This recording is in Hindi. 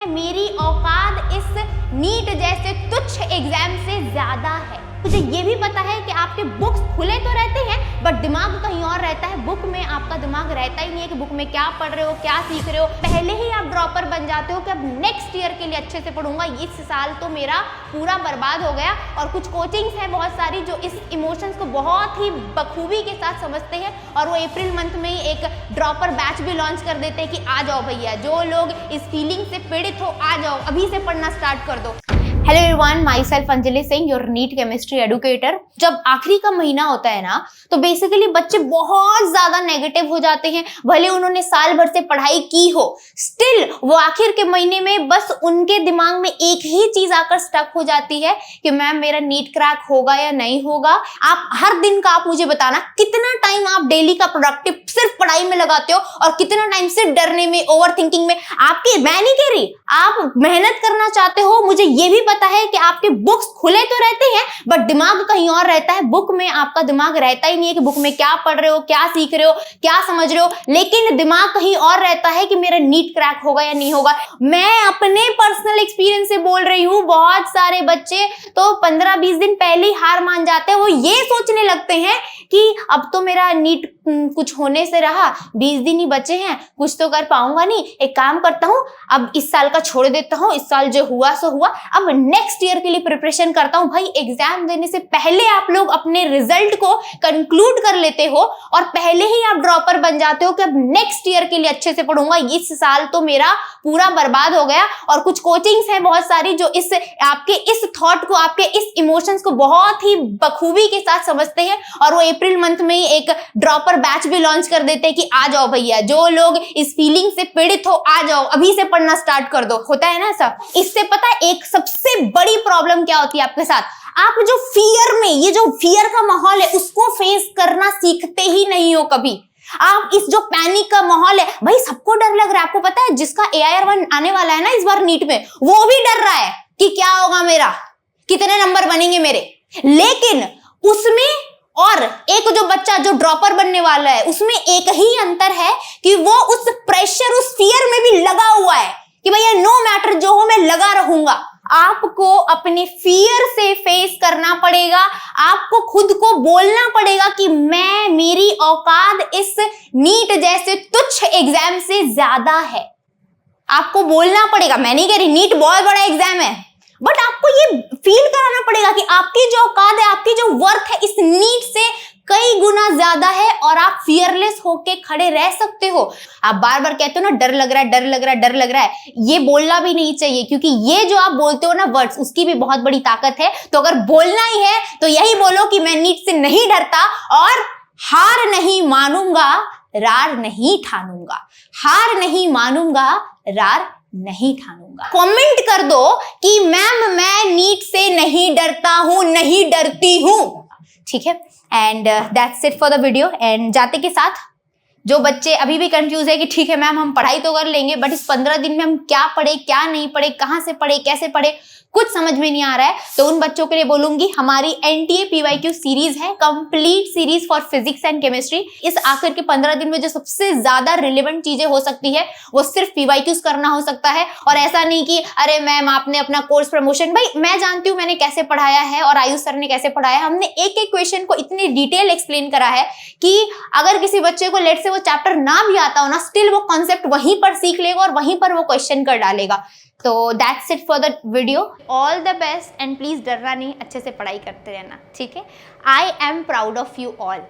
मेरी औकात इस नीट जैसे तुच्छ एग्जाम से ज्यादा है। मुझे ये भी पता है कि आपके बुक्स खुले तो रहते हैं बट दिमाग कहीं और रहता है। बुक में आपका दिमाग रहता ही नहीं है कि बुक में क्या पढ़ रहे हो, क्या सीख रहे हो। पहले ही आप ड्रॉपर बन जाते हो कि अब नेक्स्ट ईयर के लिए अच्छे से पढ़ूंगा, इस साल तो मेरा पूरा बर्बाद हो गया। और कुछ कोचिंग्स हैं बहुत सारी जो इस इमोशंस को बहुत ही बखूबी के साथ समझते हैं और वो अप्रैल मंथ में ही एक ड्रॉपर बैच भी लॉन्च कर देते हैं कि आ जाओ भैया, जो लोग इस फीलिंग से पीड़ित हो आ जाओ, अभी से पढ़ना स्टार्ट कर दो। Hello everyone, myself Anjali Singh, your NEET chemistry educator. जब आखिरी का महीना होता है ना तो बेसिकली बच्चे बहुत ज्यादा नेगेटिव हो जाते हैं। भले उन्होंने साल भर से पढ़ाई की हो, स्टिल वो आखिर के महीने में बस उनके दिमाग में एक ही चीज आकर स्टक हो जाती है कि मैम मेरा नीट क्रैक होगा या नहीं होगा। आप हर दिन का आप मुझे बताना कितना टाइम आप डेली का प्रोडक्टिव सिर्फ पढ़ाई में लगाते हो और कितना टाइम सिर्फ डरने में, ओवर थिंकिंग में। आपकी मैं नहीं कह रही, आप मेहनत करना चाहते हो, मुझे ये भी पता है कि आपके बुक्स खुले तो रहते हैं बट दिमाग कहीं और रहता है। बुक में आपका दिमाग रहता ही नहीं है कि बुक में क्या पढ़ रहे हो, क्या सीख रहे हो, क्या समझ रहे हो, लेकिन दिमाग कहीं और रहता है कि मेरा नीट क्रैक होगा या नहीं होगा। मैं अपने पर्सनल एक्सपीरियंस से बोल रही हूँ। बहुत सारे बच्चे तो 15-20 दिन पहले ही हार मान जाते हैं। वो ये सोचने लगते हैं कि अब तो मेरा नीट कुछ होने से रहा, 20 दिन ही बचे हैं, कुछ तो कर पाऊंगा नहीं, एक काम करता हूं, अब इस साल का छोड़ देता हूं, इस साल जो हुआ सो हुआ, अब नेक्स्ट ईयर के लिए प्रिपरेशन करता हूं। भाई एग्जाम देने से पहले आप लोग अपने रिजल्ट को कंक्लूड कर लेते हो और पहले ही आप ड्रॉपर बन जाते हो कि अब नेक्स्ट ईयर के लिए अच्छे से पढ़ूंगा, इस साल तो मेरा पूरा बर्बाद हो गया। और कुछ कोचिंग्स हैं बहुत सारी जो आपके इस थॉट को, आपके इस इमोशंस को बहुत ही बखूबी के साथ समझते हैं और वो अप्रैल मंथ में ही एक ड्रॉपर बैच भी लॉन्च कर देते हैं कि आ जाओ भैया, जो लोग इस फीलिंग से पीड़ित हो आ जाओ, अभी से पढ़ना स्टार्ट कर दो। होता है ना ऐसा। इससे पता है एक सबसे बड़ी प्रॉब्लम क्या होती है आपके साथ? आप जो फियर में, ये जो फियर का माहौल है उसको फेस करना सीखते ही नहीं हो कभी। आप इस जो पैनिक का माहौल है, भाई सबको डर लग रहा है। आपको पता है जिसका AIR1 आने वाला है ना इस बार नीट में, वो भी डर रहा है कि क्या होगा मेरा, कितने नंबर बनेंगे मेरे। लेकिन उसमें और एक जो बच्चा जो ड्रॉपर बनने वाला है उसमें एक ही अंतर है कि वो उस प्रेशर, उस फियर में भी लगा हुआ है कि भैया नो मैटर जो हो मैं लगा रहूंगा। आपको अपने फियर से फेस करना पड़ेगा। आपको खुद को बोलना पड़ेगा कि मैं, मेरी औकात इस नीट जैसे तुच्छ एग्जाम से ज्यादा है। आपको बोलना पड़ेगा। मैं नहीं कह रही नीट बहुत बड़ा एग्जाम है, बट आपको ये फील कराना पड़ेगा कि आपकी जो औकात है, आपकी जो वर्थ है इस नीट से कई गुना ज्यादा है और आप फियरलेस होके खड़े रह सकते हो। आप बार बार कहते हो ना डर लग रहा है, डर लग रहा है, डर लग रहा है, ये बोलना भी नहीं चाहिए क्योंकि ये जो आप बोलते हो ना वर्ड्स, उसकी भी बहुत बड़ी ताकत है। तो अगर बोलना ही है तो यही बोलो कि मैं नीट से नहीं डरता और हार नहीं मानूंगा, रार नहीं ठानूंगा। हार नहीं मानूंगा, रार नहीं ठानूंगा। कमेंट कर दो कि मैम मैं नीट से नहीं डरता हूं, नहीं डरती हूं। ठीक है, and that's it for the video. And जाते के साथ जो बच्चे अभी भी कंफ्यूज है कि ठीक है मैम हम पढ़ाई तो कर लेंगे बट इस 15 दिन में हम क्या पढ़े, क्या नहीं पढ़े, कहां से पढ़े, कैसे पढ़े, कुछ समझ में नहीं आ रहा है, तो उन बच्चों के लिए बोलूंगी हमारी NTA PYQ सीरीज है, complete series for physics and chemistry. इस आखिर के 15 दिन में जो सबसे ज्यादा रिलेवेंट चीजें हो सकती है वो सिर्फ PYQs करना हो सकता है। और ऐसा नहीं कि अरे मैम आपने अपना कोर्स प्रमोशन, भाई मैं जानती हूँ मैंने कैसे पढ़ाया है और आयुष सर ने कैसे पढ़ाया है। हमने एक एक क्वेश्चन को इतनी डिटेल एक्सप्लेन करा है कि अगर किसी बच्चे को लेट से वो चैप्टर ना भी आता हो ना, स्टिल वो कॉन्सेप्ट वहीं पर सीख लेगा और वहीं पर वो क्वेश्चन कर डालेगा। तो that's it for the video. All the best and please डरना नहीं, अच्छे से पढ़ाई करते रहना। ठीक है, I am proud of you all.